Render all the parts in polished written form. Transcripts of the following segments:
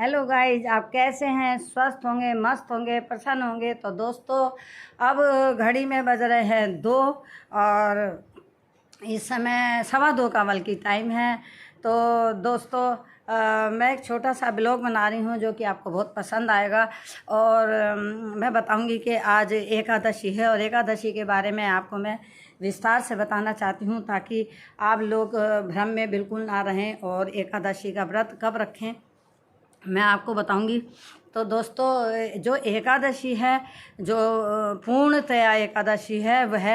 Hello guys, आप कैसे हैं? स्वस्थ होंगे, मस्त होंगे, प्रसन्न होंगे। तो दोस्तों, अब घड़ी में बज रहे हैं 2 और इस समय 2:15 का बल्कि टाइम है। तो दोस्तों, मैं एक छोटा सा ब्लॉग बना रही हूँ जो कि आपको बहुत पसंद आएगा। और मैं बताऊँगी कि आज एकादशी है और एकादशी के बारे में आपको मैं विस्तार से बताना चाहती हूँ ताकि आप लोग भ्रम में बिल्कुल ना रहें और एकादशी का व्रत कब रखें मैं आपको बताऊंगी। तो दोस्तों, जो एकादशी है, जो पूर्णतया एकादशी है, वह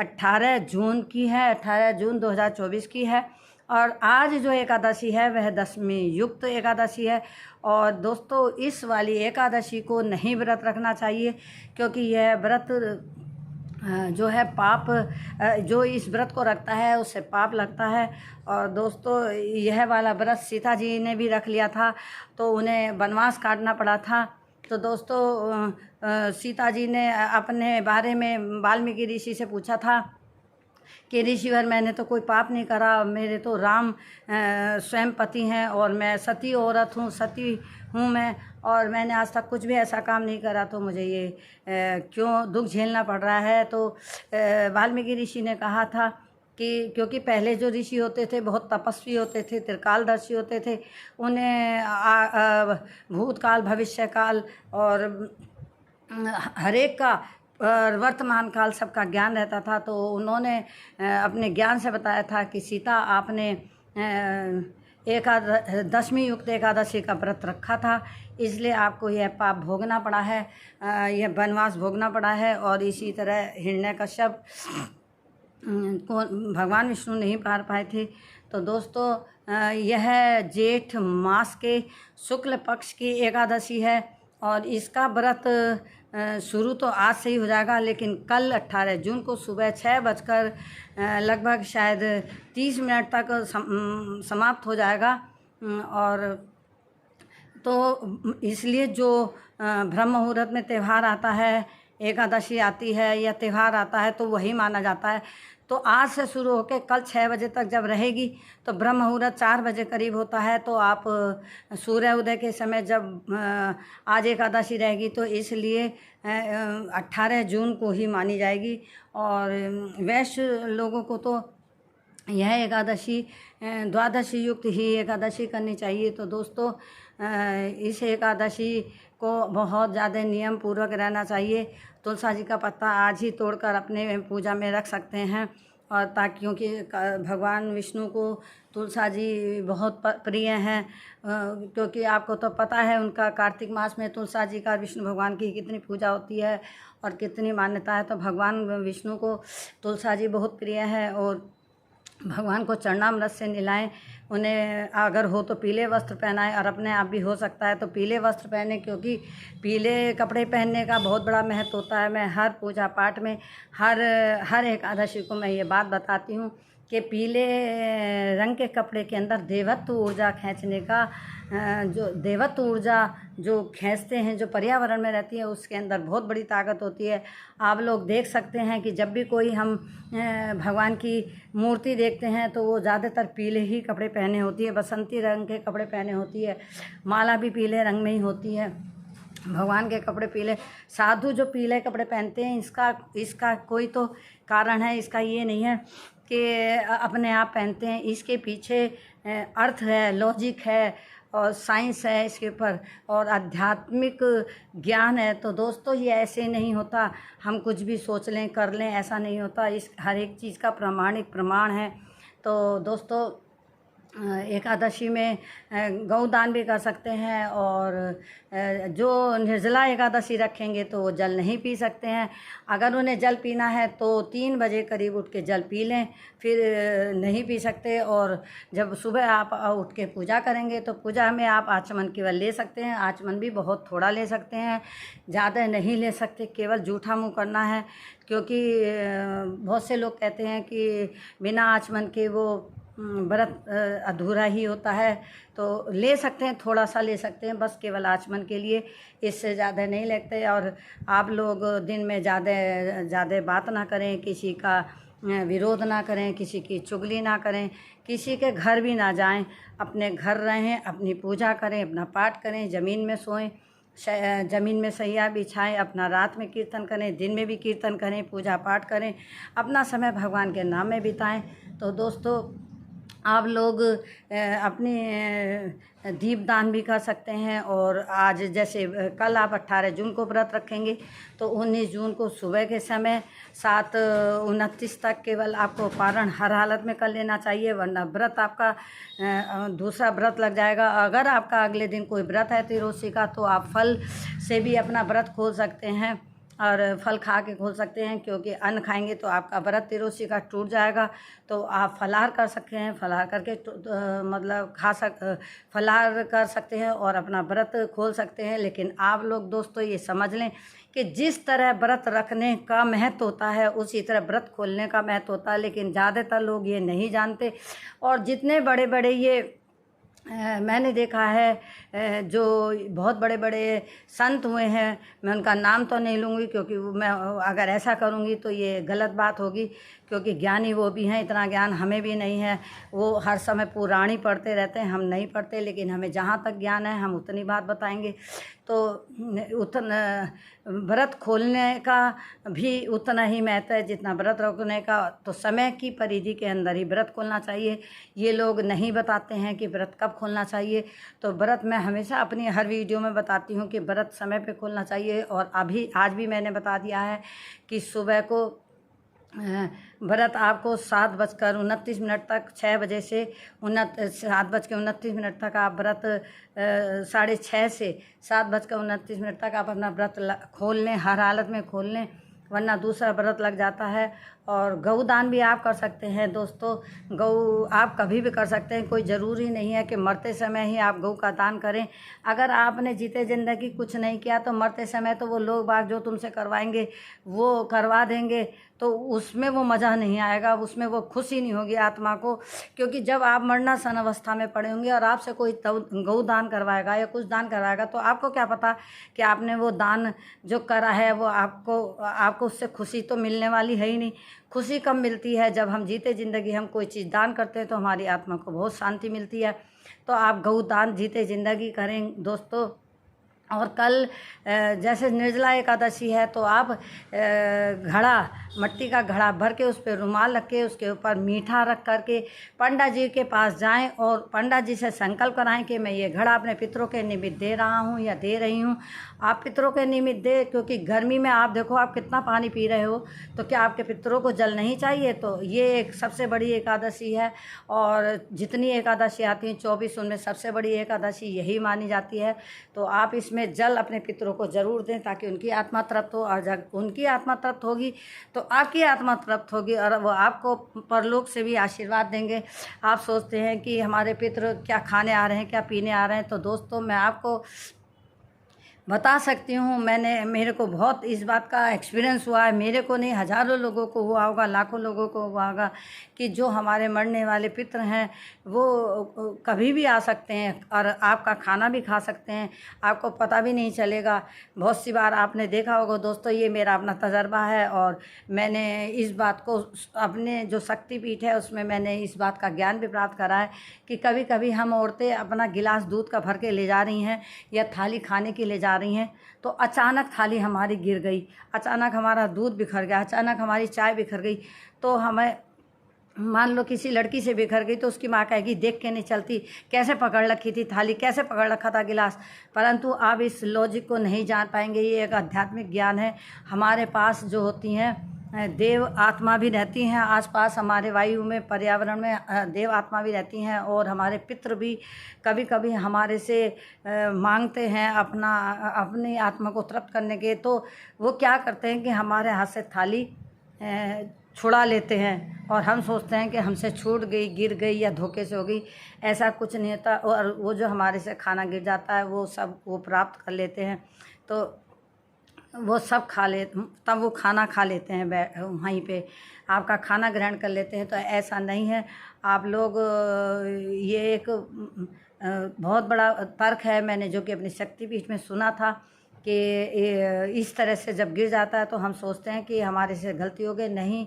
18 जून की है। 18 जून 2024 की है। और आज जो एकादशी है वह दशमी युक्त एकादशी है। और दोस्तों, इस वाली एकादशी को नहीं व्रत रखना चाहिए क्योंकि यह व्रत जो है पाप, जो इस व्रत को रखता है उससे पाप लगता है। और दोस्तों, यह वाला व्रत सीता जी ने भी रख लिया था तो उन्हें वनवास काटना पड़ा था। तो दोस्तों, सीता जी ने अपने बारे में वाल्मीकि ऋषि से पूछा था कि ऋषिवर, मैंने तो कोई पाप नहीं करा, मेरे तो राम स्वयं पति हैं और मैं सती औरत हूँ, सती हूँ मैं, और मैंने आज तक कुछ भी ऐसा काम नहीं करा, तो मुझे ये क्यों दुख झेलना पड़ रहा है। तो वाल्मीकि ऋषि ने कहा था कि क्योंकि पहले जो ऋषि होते थे बहुत तपस्वी होते थे, त्रिकालदर्शी होते थे, उन्हें भूतकाल, भविष्यकाल और हर एक का वर्तमान काल सबका ज्ञान रहता था। तो उन्होंने अपने ज्ञान से बताया था कि सीता, आपने दशमी युक्त एकादशी का व्रत रखा था, इसलिए आपको यह पाप भोगना पड़ा है, यह वनवास भोगना पड़ा है। और इसी तरह हिरण्यकश्यप को भगवान विष्णु नहीं पार पाए थे। तो दोस्तों, यह जेठ मास के शुक्ल पक्ष की एकादशी है और इसका व्रत शुरू तो आज से ही हो जाएगा, लेकिन कल 18 जून को सुबह 6 बजकर लगभग शायद 30 मिनट तक समाप्त हो जाएगा। और तो इसलिए जो ब्रह्म मुहूर्त में त्यौहार आता है, एकादशी आती है या त्यौहार आता है, तो वही माना जाता है। तो आज से शुरू होकर कल 6 बजे तक जब रहेगी तो ब्रह्म मुहूर्त 4 बजे करीब होता है। तो आप सूर्य उदय के समय जब आज एकादशी रहेगी तो इसलिए 18 जून को ही मानी जाएगी। और वैश्य लोगों को तो यह एकादशी द्वादशी युक्त ही एकादशी करनी चाहिए। तो दोस्तों, इस एकादशी को बहुत ज़्यादा नियम पूर्वक रहना चाहिए। तुलसी जी का पत्ता आज ही तोड़कर अपने पूजा में रख सकते हैं, और ताकि क्योंकि भगवान विष्णु को तुलसी जी बहुत प्रिय हैं, क्योंकि आपको तो पता है उनका कार्तिक मास में तुलसी जी का, विष्णु भगवान की कितनी पूजा होती है और कितनी मान्यता है। तो भगवान विष्णु को तुलसी जी बहुत प्रिय है और भगवान को चरणामृत से नहलाएं, उन्हें अगर हो तो पीले वस्त्र पहनाएं, और अपने आप भी हो सकता है तो पीले वस्त्र पहने, क्योंकि पीले कपड़े पहनने का बहुत बड़ा महत्व होता है। मैं हर पूजा पाठ में हर एकादशी को मैं ये बात बताती हूँ कि पीले रंग के कपड़े के अंदर देवत्व ऊर्जा खींचने का, जो देवत्व ऊर्जा जो खींचते हैं, जो पर्यावरण में रहती है, उसके अंदर बहुत बड़ी ताकत होती है। आप लोग देख सकते हैं कि जब भी कोई हम भगवान की मूर्ति देखते हैं तो वो ज़्यादातर पीले ही कपड़े पहने होती है, बसंती रंग के कपड़े पहने होती है, माला भी पीले रंग में ही होती है, भगवान के कपड़े पीले। साधु जो पीले कपड़े पहनते हैं, इसका कोई तो कारण है, इसका ये नहीं है कि अपने आप पहनते हैं, इसके पीछे अर्थ है, लॉजिक है और साइंस है इसके ऊपर, और आध्यात्मिक ज्ञान है। तो दोस्तों, ये ऐसे नहीं होता हम कुछ भी सोच लें कर लें, ऐसा नहीं होता। इस हर एक चीज़ का प्रामाणिक प्रमाण है। तो दोस्तों, एकादशी में गौदान भी कर सकते हैं, और जो निर्जला एकादशी रखेंगे तो वो जल नहीं पी सकते हैं। अगर उन्हें जल पीना है तो 3 बजे करीब उठ के जल पी लें, फिर नहीं पी सकते। और जब सुबह आप उठ के पूजा करेंगे तो पूजा में आप आचमन केवल ले सकते हैं, आचमन भी बहुत थोड़ा ले सकते हैं, ज़्यादा नहीं ले सकते, केवल जूठा मुँह करना है। क्योंकि बहुत से लोग कहते हैं कि बिना आचमन के वो व्रत अधूरा ही होता है। तो ले सकते हैं, थोड़ा सा ले सकते हैं, बस केवल आचमन के लिए, इससे ज़्यादा नहीं लगते। और आप लोग दिन में ज़्यादा बात ना करें, किसी का विरोध ना करें, किसी की चुगली ना करें, किसी के घर भी ना जाएं, अपने घर रहें, अपनी पूजा करें, अपना पाठ करें, ज़मीन में सोएं, ज़मीन में सैया बिछाएं, अपना रात में कीर्तन करें, दिन में भी कीर्तन करें, पूजा पाठ करें, अपना समय भगवान के नाम में बिताएं। तो दोस्तों, आप लोग अपनी दीपदान भी कर सकते हैं। और आज जैसे कल आप 18 जून को व्रत रखेंगे, तो 19 जून को सुबह के समय 7:29 तक केवल आपको पारण हर हालत में कर लेना चाहिए, वरना व्रत आपका दूसरा व्रत लग जाएगा। अगर आपका अगले दिन कोई व्रत है त्रिदोषी का, तो आप फल से भी अपना व्रत खोल सकते हैं और फल खा के खोल सकते हैं, क्योंकि अन्न खाएंगे तो आपका व्रत त्रिदोषी का टूट जाएगा। तो आप फलाहार कर सकते हैं, फलाहार करके मतलब फलाहार कर सकते हैं और अपना व्रत खोल सकते हैं। लेकिन आप लोग दोस्तों ये समझ लें कि जिस तरह व्रत रखने का महत्व होता है, उसी तरह व्रत खोलने का महत्व होता है, लेकिन ज़्यादातर लोग ये नहीं जानते। और जितने बड़े बड़े ये मैंने देखा है जो बहुत बड़े बड़े संत हुए हैं, मैं उनका नाम तो नहीं लूँगी, क्योंकि मैं अगर ऐसा करूँगी तो ये गलत बात होगी, क्योंकि ज्ञानी वो भी हैं, इतना ज्ञान हमें भी नहीं है। वो हर समय पुराणी पढ़ते रहते हैं, हम नहीं पढ़ते, लेकिन हमें जहाँ तक ज्ञान है हम उतनी बात बताएंगे। तो उतना व्रत खोलने का भी उतना ही महत्व है जितना व्रत रखने का। तो समय की परिधि के अंदर ही व्रत खोलना चाहिए। ये लोग नहीं बताते हैं कि व्रत कब खोलना चाहिए। तो व्रत मैं हमेशा अपनी हर वीडियो में बताती हूँ कि व्रत समय पे खोलना चाहिए। और अभी आज भी मैंने बता दिया है कि सुबह को व्रत आपको 7:29 तक, 6 बजे से 7:29 तक आप व्रत 6:30 से 7:29 तक आप अपना व्रत खोल लें, हर हालत में खोल लें, वरना दूसरा व्रत लग जाता है। और गऊ दान भी आप कर सकते हैं दोस्तों। गऊ आप कभी भी कर सकते हैं, कोई ज़रूरी नहीं है कि मरते समय ही आप गऊ का दान करें। अगर आपने जीते ज़िंदगी कुछ नहीं किया, तो मरते समय तो वो लोग बाग जो तुमसे करवाएंगे वो करवा देंगे, तो उसमें वो मज़ा नहीं आएगा, उसमें वो खुशी नहीं होगी आत्मा को। क्योंकि जब आप मरना सन अवस्था में पड़े होंगे और आपसे कोई गऊ दान करवाएगा या कुछ दान करवाएगा, तो आपको क्या पता कि आपने वो दान जो करा है वो आपको उससे खुशी तो मिलने वाली है ही नहीं। खुशी कब मिलती है? जब हम जीते ज़िंदगी हम कोई चीज़ दान करते हैं, तो हमारी आत्मा को बहुत शांति मिलती है। तो आप गऊ दान जीते ज़िंदगी करें दोस्तों। और कल जैसे निर्जला एकादशी है, तो आप घड़ा, मिट्टी का घड़ा भर के उस पर रुमाल रख के उसके ऊपर मीठा रख करके पंडा जी के पास जाएं और पंडा जी से संकल्प कराएं कि मैं ये घड़ा अपने पितरों के निमित्त दे रहा हूँ या दे रही हूँ। आप पितरों के निमित्त दे, क्योंकि गर्मी में आप देखो आप कितना पानी पी रहे हो, तो क्या आपके पितरों को जल नहीं चाहिए? तो ये एक सबसे बड़ी एकादशी है। और जितनी एकादशी आती हैं 24, उनमें सबसे बड़ी एकादशी यही मानी जाती है। तो आप इसमें जल अपने पितरों को ज़रूर दें, ताकि उनकी आत्मा तृप्त हो। और जब उनकी आत्मा तृप्त होगी तो आपकी आत्मा तृप्त होगी और वो आपको परलोक से भी आशीर्वाद देंगे। आप सोचते हैं कि हमारे पितर क्या खाने आ रहे हैं, क्या पीने आ रहे हैं, तो दोस्तों मैं आपको बता सकती हूँ, मेरे को बहुत इस बात का एक्सपीरियंस हुआ है। मेरे को नहीं, हज़ारों लोगों को हुआ होगा, लाखों लोगों को हुआ होगा कि जो हमारे मरने वाले पितर हैं वो कभी भी आ सकते हैं और आपका खाना भी खा सकते हैं, आपको पता भी नहीं चलेगा। बहुत सी बार आपने देखा होगा दोस्तों, ये मेरा अपना तजर्बा है और मैंने इस बात को अपने जो शक्तिपीठ है उसमें मैंने इस बात का ज्ञान भी प्राप्त करा है कि कभी कभी हम औरतें अपना गिलास दूध का भर के ले जा रही हैं या थाली खाने की ले जा रही हैं, तो अचानक थाली हमारी गिर गई, अचानक हमारा दूध बिखर गया, अचानक हमारी चाय बिखर गई। तो हमें मान लो किसी लड़की से बिखर गई, तो उसकी माँ कहेगी देख के नहीं चलती, कैसे पकड़ रखी थी थाली, कैसे पकड़ रखा था गिलास। परंतु आप इस लॉजिक को नहीं जान पाएंगे। ये एक आध्यात्मिक ज्ञान है। हमारे पास जो होती हैं देव आत्मा भी रहती हैं आसपास, हमारे वायु में, पर्यावरण में देव आत्मा भी रहती हैं। और हमारे पितृ भी कभी कभी हमारे से मांगते हैं अपनी आत्मा को तृप्त करने के। तो वो क्या करते हैं कि हमारे हाथ से थाली छुड़ा लेते हैं और हम सोचते हैं कि हमसे छूट गई, गिर गई या धोखे से हो गई। ऐसा कुछ नहीं होता। और वो जो हमारे से खाना गिर जाता है वो सब वो प्राप्त कर लेते हैं, तो वो सब खा ले, तब वो खाना खा लेते हैं वहीं पे आपका खाना ग्रहण कर लेते हैं। तो ऐसा नहीं है। आप लोग ये एक बहुत बड़ा तर्क है मैंने जो कि अपनी शक्तिपीठ में सुना था कि इस तरह से जब गिर जाता है तो हम सोचते हैं कि हमारे से गलती हो गई। नहीं,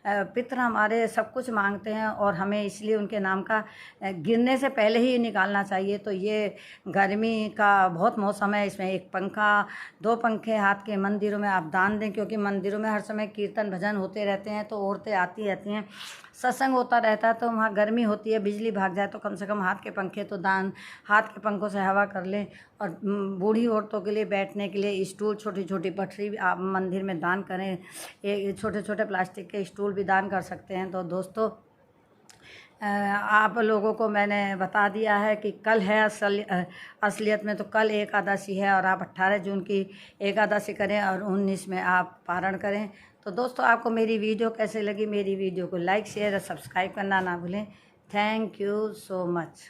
पितर हमारे सब कुछ मांगते हैं और हमें इसलिए उनके नाम का गिरने से पहले ही निकालना चाहिए। तो ये गर्मी का बहुत मौसम है, इसमें एक पंखा, 2 पंखे हाथ के मंदिरों में आप दान दें, क्योंकि मंदिरों में हर समय कीर्तन भजन होते रहते हैं, तो औरतें आती रहती हैं, सत्संग होता रहता है, तो वहाँ गर्मी होती है, बिजली भाग जाए तो कम से कम हाथ के पंखे तो दान, हाथ के पंखों से हवा कर लें। और बूढ़ी औरतों के लिए बैठने के लिए स्टूल, छोटी छोटी पटरी भी आप मंदिर में दान करें। ये छोटे छोटे प्लास्टिक के स्टूल भी दान कर सकते हैं। तो दोस्तों, आप लोगों को मैंने बता दिया है कि कल है असलियत में तो कल एकादशी है, और आप 18 जून की एकादशी करें और 19 में आप पारण करें। तो दोस्तों, आपको मेरी वीडियो कैसे लगी? मेरी वीडियो को लाइक, शेयर और सब्सक्राइब करना ना भूलें। Thank you so much.